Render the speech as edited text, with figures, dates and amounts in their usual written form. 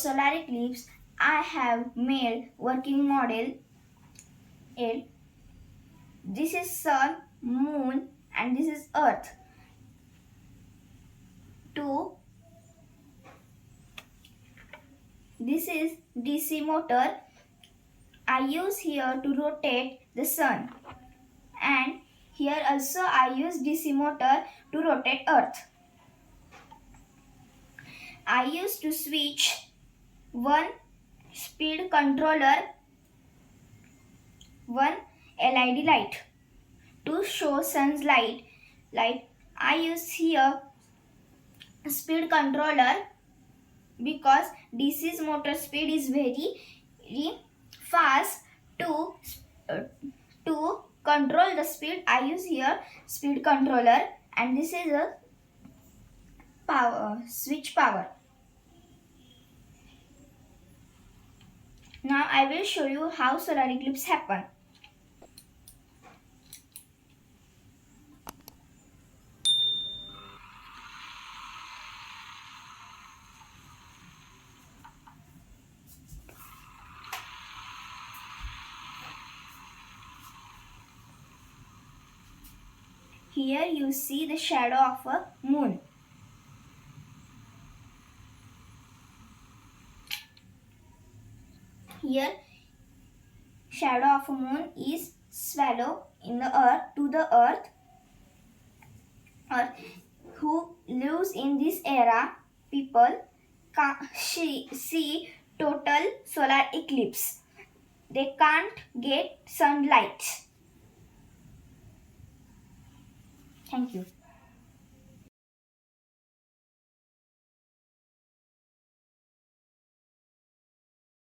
solar eclipse, I have made working model. This is sun, moon, and this is earth. This is DC motor I use here to rotate the sun, and here also I use DC motor to rotate earth. I used to switch one speed controller, one LED light to show sun's light. I use here speed controller because DC's motor speed is very fast. To control the speed, I use here speed controller, and this is a switch power. Now I will show you how solar eclipse happen. Here you see the shadow of a moon. Here shadow of a moon is swallow in the earth to the earth, or who lives in this era people see total solar eclipse. They can't get sunlight. Thank you.